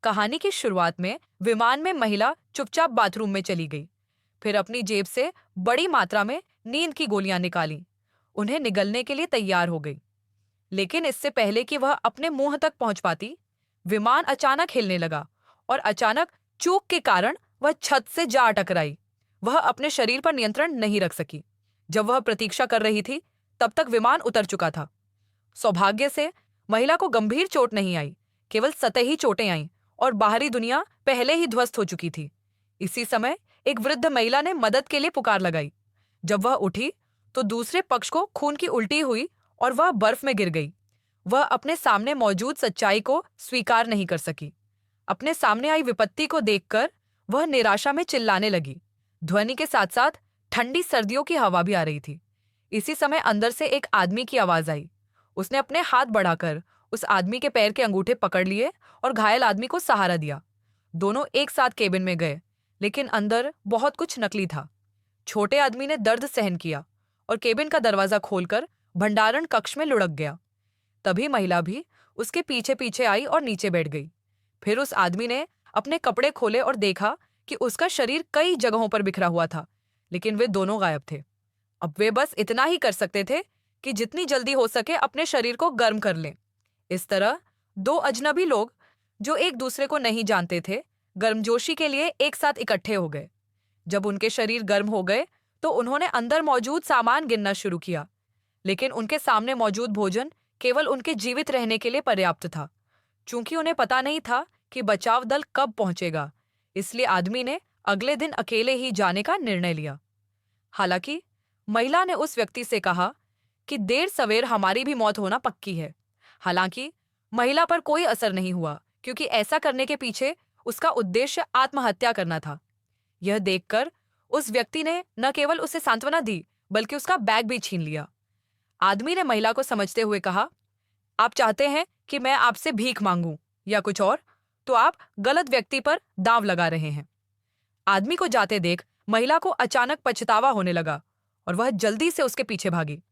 कहानी की शुरुआत में विमान में महिला चुपचाप बाथरूम में चली गई। फिर अपनी जेब से बड़ी मात्रा में नींद की गोलियां निकाली। उन्हें निगलने के लिए तैयार हो गई। लेकिन इससे पहले कि वह अपने मुंह तक पहुंच पाती, विमान अचानक हिलने लगा और अचानक चूक के कारण वह छत से जा टकराई। वह अपने शरीर पर नियंत्रण नहीं रख सकी। जब वह प्रतीक्षा कर रही थी, तब तक विमान उतर चुका था। सौभाग्य से महिला को गंभीर चोट नहीं आई, केवल सतही चोटें आईं और बाहरी दुनिया पहले ही ध्वस्त हो चुकी थी। इसी समय एक वृद्ध महिला ने मदद के लिए पुकार लगाई। जब वह उठी तो दूसरे पक्ष को खून की उल्टी हुई और वह बर्फ में गिर गई। वह अपने सामने मौजूद सच्चाई को स्वीकार नहीं कर सकी। अपने सामने आई विपत्ति को देखकर वह निराशा में चिल्लाने लगी। ध्वनि के साथ साथ ठंडी सर्दियों की हवा भी आ रही थी। इसी समय अंदर से एक आदमी की आवाज आई। उसने अपने हाथ बढ़ाकर उस आदमी के पैर के अंगूठे पकड़ लिए और घायल आदमी को सहारा दिया। दोनों एक साथ केबिन में गए, लेकिन अंदर बहुत कुछ नकली था। छोटे आदमी ने दर्द सहन किया और केबिन का दरवाजा खोलकर भंडारण कक्ष में लुढ़क गया। तभी महिला भी उसके पीछे पीछे आई और नीचे बैठ गई। फिर उस आदमी ने अपने कपड़े खोले और देखा कि उसका शरीर कई जगहों पर बिखरा हुआ था, लेकिन वे दोनों गायब थे। अब वे बस इतना ही कर सकते थे कि जितनी जल्दी हो सके अपने शरीर को गर्म कर लें। इस तरह दो अजनबी लोग जो एक दूसरे को नहीं जानते थे, गर्मजोशी के लिए एक साथ इकट्ठे हो गए। जब उनके शरीर गर्म हो गए तो उन्होंने अंदर मौजूद सामान गिनना शुरू किया, लेकिन उनके सामने मौजूद भोजन केवल उनके जीवित रहने के लिए पर्याप्त था। चूंकि उन्हें पता नहीं था कि बचाव दल कब पहुंचेगा, इसलिए आदमी ने अगले दिन अकेले ही जाने का निर्णय लिया। हालांकि महिला ने उस व्यक्ति से कहा कि देर सवेर हमारी भी मौत होना पक्की है। हालांकि महिला पर कोई असर नहीं हुआ, क्योंकि ऐसा करने के पीछे उसका उद्देश्य आत्महत्या करना था। यह देखकर उस व्यक्ति ने न केवल उसे सांत्वना दी, बल्कि उसका बैग भी छीन लिया। आदमी ने महिला को समझते हुए कहा, आप चाहते हैं कि मैं आपसे भीख मांगूं या कुछ और, तो आप गलत व्यक्ति पर दांव लगा रहे हैं। आदमी को जाते देख महिला को अचानक पछतावा होने लगा और वह जल्दी से उसके पीछे भागी।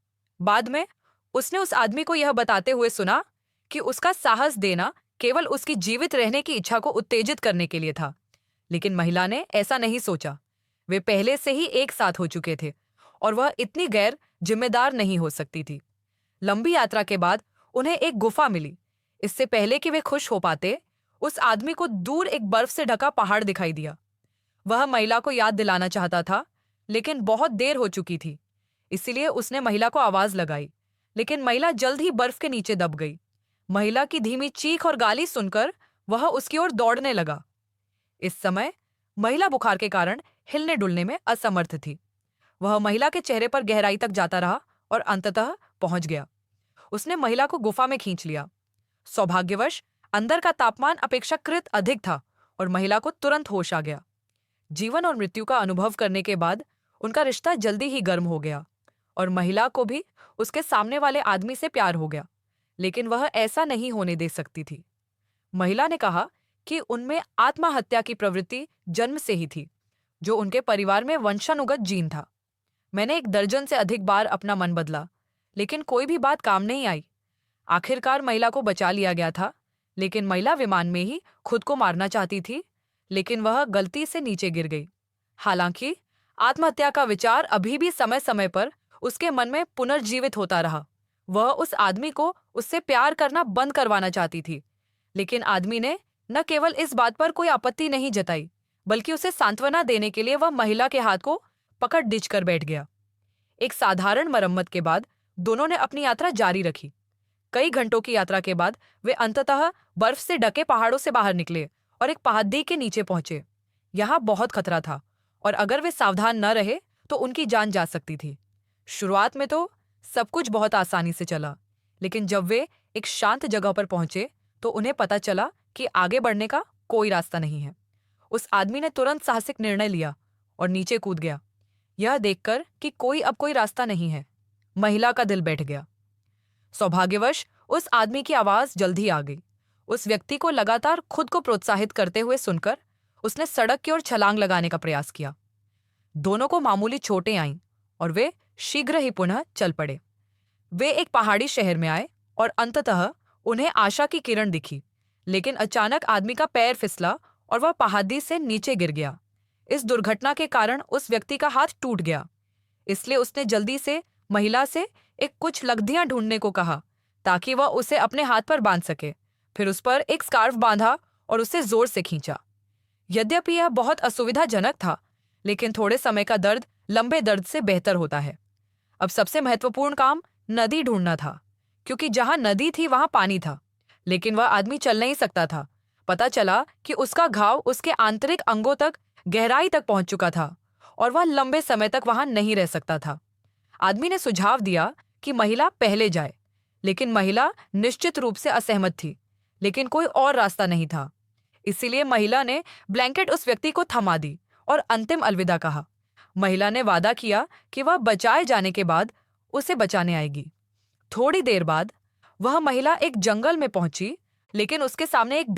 बाद में उसने उस आदमी को यह बताते हुए सुना कि उसका साहस देना केवल उसकी जीवित रहने की इच्छा को उत्तेजित करने के लिए था। लेकिन महिला ने ऐसा नहीं सोचा। वे पहले से ही एक साथ हो चुके थे और वह इतनी गैर जिम्मेदार नहीं हो सकती थी। लंबी यात्रा के बाद उन्हें एक गुफा मिली। इससे पहले कि वे खुश हो पाते, उस आदमी को दूर एक बर्फ से ढका पहाड़ दिखाई दिया। वह महिला को याद दिलाना चाहता था, लेकिन बहुत देर हो चुकी थी। इसलिए उसने महिला को आवाज लगाई, लेकिन महिला जल्द ही बर्फ के नीचे दब गई। महिला की धीमी चीख और गाली सुनकर वह उसकी ओर दौड़ने लगा। इस समय महिला बुखार के कारण हिलने डुलने में असमर्थ थी। वह महिला के चेहरे पर गहराई तक जाता रहा और अंततः पहुंच गया। उसने महिला को गुफा में खींच लिया। सौभाग्यवश अंदर का तापमान अपेक्षाकृत अधिक था और महिला को तुरंत होश आ गया। जीवन और मृत्यु का अनुभव करने के बाद उनका रिश्ता जल्दी ही गर्म हो गया और महिला को भी उसके सामने वाले आदमी से प्यार हो गया। लेकिन वह ऐसा नहीं होने दे सकती थी। महिला ने कहा कि उनमें आत्महत्या की प्रवृत्ति जन्म से ही थी, जो उनके परिवार में वंशानुगत जीन था। मैंने 1 दर्जन से अधिक बार अपना मन बदला, लेकिन कोई भी बात काम नहीं आई। आखिरकार महिला को बचा लिया गया था, लेकिन महिला विमान में ही खुद को मारना चाहती थी, लेकिन वह गलती से नीचे गिर गई। हालांकि आत्महत्या का विचार अभी भी समय समय पर उसके मन में पुनर्जीवित होता रहा। वह उस आदमी को उससे प्यार करना बंद करवाना चाहती थी, लेकिन आदमी ने न केवल इस बात पर कोई आपत्ति नहीं जताई, बल्कि उसे सांत्वना देने के लिए वह महिला के हाथ को पकड़ डिच कर बैठ गया। एक साधारण मरम्मत के बाद दोनों ने अपनी यात्रा जारी रखी। कई घंटों की यात्रा के बाद वे अंततः बर्फ से ढके पहाड़ों से बाहर निकले और एक पहाड़ी के नीचे पहुंचे। यहाँ बहुत खतरा था और अगर वे सावधान न रहे तो उनकी जान जा सकती थी। शुरुआत में तो सब कुछ बहुत आसानी से चला, लेकिन जब वे एक शांत जगह पर पहुंचे तो उन्हें पता चला कि आगे बढ़ने का कोई रास्ता नहीं है। उस आदमी ने तुरंत साहसिक निर्णय लिया और नीचे कूद गया। यह देखकर कि कोई रास्ता नहीं है, महिला का दिल बैठ गया। सौभाग्यवश उस आदमी की आवाज जल्द ही आ गई। उस व्यक्ति को लगातार खुद को प्रोत्साहित करते हुए सुनकर उसने सड़क की ओर छलांग लगाने का प्रयास किया। दोनों को मामूली चोटें आईं और वे शीघ्र ही पुनः चल पड़े। वे एक पहाड़ी शहर में आए और अंततः उन्हें आशा की किरण दिखी, लेकिन अचानक आदमी का पैर फिसला और वह पहाड़ी से नीचे गिर गया। इस दुर्घटना के कारण उस व्यक्ति का हाथ टूट गया, इसलिए उसने जल्दी से महिला से एक कुछ लकड़ियां ढूंढने को कहा ताकि वह उसे अपने हाथ पर बांध सके। फिर उस पर एक स्कार्फ बांधा और उसे जोर से खींचा। यद्यपि यह बहुत असुविधाजनक था, लेकिन थोड़े समय का दर्द लंबे दर्द से बेहतर होता है। अब सबसे महत्वपूर्ण काम नदी ढूंढना था, क्योंकि जहां नदी थी वहां पानी था, लेकिन वह आदमी चल नहीं सकता था। पता चला कि उसका घाव उसके आंतरिक अंगों तक गहराई तक पहुंच चुका था और वह लंबे समय तक वहां नहीं रह सकता था। आदमी ने सुझाव दिया कि महिला पहले जाए, लेकिन महिला निश्चित रूप से असहमत थी, लेकिन कोई और रास्ता नहीं था। इसीलिए महिला ने ब्लैंकेट उस व्यक्ति को थमा दी और अंतिम अलविदा कहा। महिला ने वादा किया कि वह बचाए जाने के बाद उसे बचाने आएगी। थोड़ी देर बाद वह महिला एक जंगल में पहुंची, लेकिन उसके सामने एक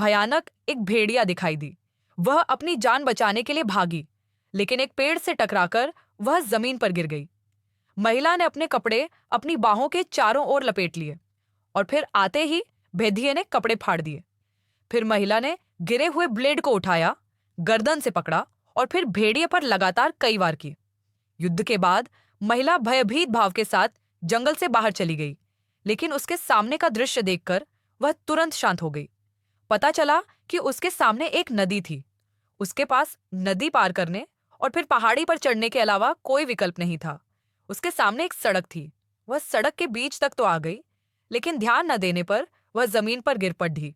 भेड़िया दिखाई दी। वह अपनी जान बचाने के लिए भागी, लेकिन एक पेड़ से टकराकर वह जमीन पर गिर गई। महिला ने अपने कपड़े अपनी बाहों के चारों ओर लपेट लिए और फिर आते ही भेदिये ने कपड़े फाड़ दिए। फिर महिला ने गिरे हुए ब्लेड को उठाया, गर्दन से पकड़ा और फिर भेड़िए पर लगातार कई वार किए। युद्ध के बाद महिला भयभीत भाव के साथ जंगल से बाहर चली गई, लेकिन उसके सामने का दृश्य देखकर वह तुरंत शांत हो गई। पता चला कि उसके सामने एक नदी थी। उसके पास नदी पार करने और फिर पहाड़ी पर चढ़ने के अलावा कोई विकल्प नहीं था। उसके सामने एक सड़क थी। वह सड़क के बीच तक तो आ गई, लेकिन ध्यान न देने पर वह जमीन पर गिर पड़ी।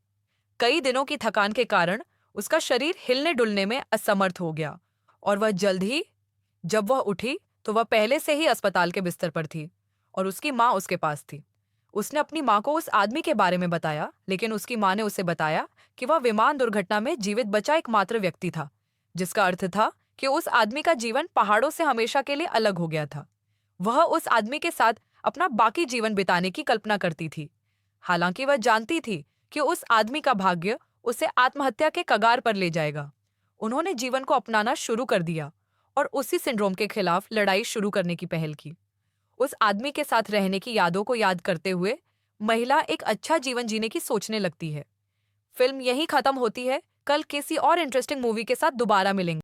कई दिनों की थकान के कारण उसका शरीर हिलने डुलने में असमर्थ हो गया और वह जल्द ही जब वह उठी तो वह पहले से ही अस्पताल के बिस्तर पर थी और उसकी माँ उसके पास थी। उसने अपनी माँ को उस आदमी के बारे में बताया, लेकिन उसकी माँ ने उसे बताया कि वह विमान दुर्घटना में जीवित बचा एकमात्र व्यक्ति था, जिसका अर्थ था कि उस आदमी का जीवन पहाड़ों से हमेशा के लिए अलग हो गया था। वह उस आदमी के साथ अपना बाकी जीवन बिताने की कल्पना करती थी, हालांकि वह जानती थी कि उस आदमी का भाग्य उसे आत्महत्या के कगार पर ले जाएगा। उन्होंने जीवन को अपनाना शुरू कर दिया और उसी सिंड्रोम के खिलाफ लड़ाई शुरू करने की पहल की। उस आदमी के साथ रहने की यादों को याद करते हुए महिला एक अच्छा जीवन जीने की सोचने लगती है। फिल्म यहीं खत्म होती है। कल किसी और इंटरेस्टिंग मूवी के साथ दोबारा मिलेंगे।